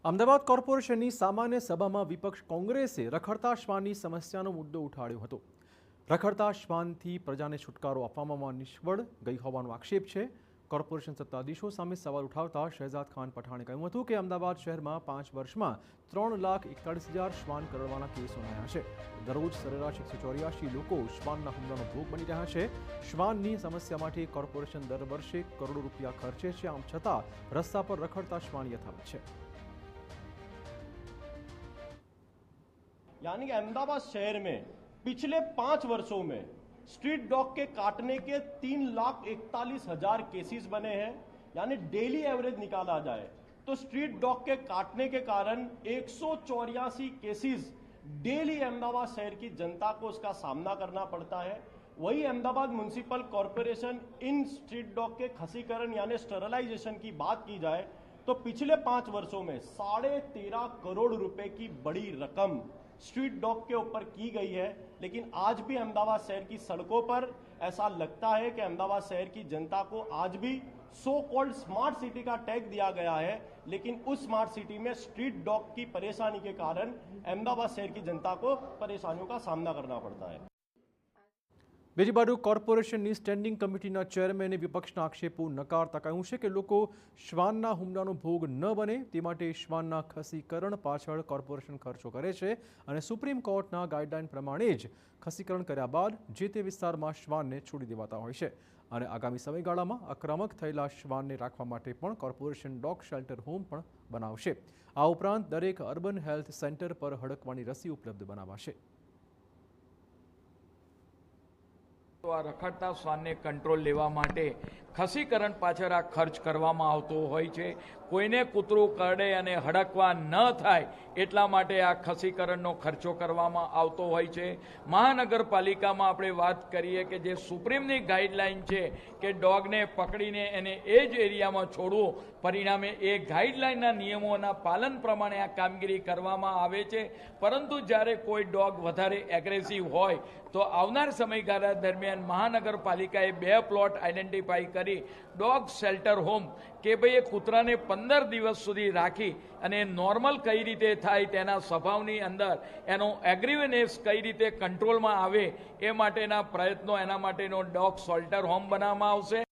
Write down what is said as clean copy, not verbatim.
અમદાવાદ કોર્પોરેશનની સામાન્ય સભામાં વિપક્ષ કોંગ્રેસે રખડતા શ્વાનની સમસ્યાનો મુદ્દો ઉઠાવ્યો હતો. રખડતા શ્વાનથી પ્રજાને છુટકારો આપવામાં નિષ્ફળ ગઈ હોવાનો આક્ષેપ છે. કોર્પોરેશન સત્તાધીશો સામે સવાલ ઉઠાવતા શહેજાદ ખાન પઠાણે કહ્યું હતું કે અમદાવાદ શહેરમાં 5 વર્ષમાં 3,41,000 શ્વાન કરડવાના કેસ નોંધાયા છે. દરરોજ સરેરાશ 184 લોકો શ્વાનના હુમલાનો ભોગ બની રહ્યા છે. શ્વાનની સમસ્યા માટે કોર્પોરેશન દર વર્ષે કરોડો રૂપિયા ખર્ચે છે. આમ છતાં રસ્તા પર રખડતા શ્વાન યથાવત છે. यानी कि अहमदाबाद शहर में पिछले 5 वर्षों में स्ट्रीट डॉग के काटने के 3,41,000 केसेस बने हैं. यानी डेली एवरेज निकाला जाए तो स्ट्रीट डॉग के काटने के कारण 184 केसेस डेली अहमदाबाद शहर की जनता को उसका सामना करना पड़ता है. वही अहमदाबाद म्युनिसिपल कॉरपोरेशन इन स्ट्रीट डॉग के खसीकरण यानी स्टरलाइजेशन की बात की जाए तो पिछले 5 वर्षों में 13.5 करोड़ रुपए की बड़ी रकम स्ट्रीट डॉग के ऊपर की गई है. लेकिन आज भी अहमदाबाद शहर की सड़कों पर ऐसा लगता है कि अहमदाबाद शहर की जनता को आज भी सो कॉल्ड स्मार्ट सिटी का टैग दिया गया है, लेकिन उस स्मार्ट सिटी में स्ट्रीट डॉग की परेशानी के कारण अहमदाबाद शहर की जनता को परेशानियों का सामना करना पड़ता है. બીજી બાજુ કોર્પોરેશનની સ્ટેન્ડિંગ કમિટીના ચેરમેને વિપક્ષના આક્ષેપો નકારતા કહ્યું છે કે લોકો શ્વાનના હુમલાનો ભોગ ન બને તે માટે શ્વાનના ખસીકરણ પાછળ કોર્પોરેશન ખર્ચો કરે છે અને સુપ્રીમ કોર્ટના ગાઈડલાઈન પ્રમાણે જ ખસીકરણ કર્યા બાદ જે તે વિસ્તારમાં શ્વાનને છોડી દેવાતા હોય છે અને આગામી સમયગાળામાં આક્રમક થયેલા શ્વાનને રાખવા માટે પણ કોર્પોરેશન ડોગ શેલ્ટર હોમ પણ બનાવશે. આ ઉપરાંત દરેક અર્બન હેલ્થ સેન્ટર પર હડકવાની રસી ઉપલબ્ધ બનાવાશે. તો આ રખડતા શ્વાનને કંટ્રોલ લેવા માટે ખસીકરણ પાછળ આ ખર્ચ કરવામાં આવતો હોય છે. કોઈને કૂતરું કરડે અને હડકવા ન થાય એટલા માટે આ ખસીકરણનો ખર્ચો કરવામાં આવતો હોય છે. મહાનગરપાલિકામાં આપણે વાત કરીએ કે જે સુપ્રીમની ગાઈડલાઈન છે કે ડોગને પકડીને એને એ જ એરિયામાં છોડવું, પરિણામે એ ગાઈડલાઈનના નિયમોના પાલન પ્રમાણે આ કામગીરી કરવામાં આવે છે. પરંતુ જ્યારે કોઈ ડોગ વધારે એગ્રેસિવ હોય તો આવનાર સમયગાળા દરમિયાન મહાનગરપાલિકાએ 2 પ્લોટ આઈડેન્ટિફાઈ કરી ડોગ શેલ્ટર હોમ કે ભાઈ એ કૂતરાને 15 દિવસ સુધી રાખી અને નોર્મલ કઈ રીતે થાય તેના સ્વભાવની અંદર એનો એગ્રીવનેસ કઈ રીતે કંટ્રોલમાં આવે એ માટેના પ્રયત્નો, એના માટેનો ડોગ શેલ્ટર હોમ બનાવવામાં આવશે.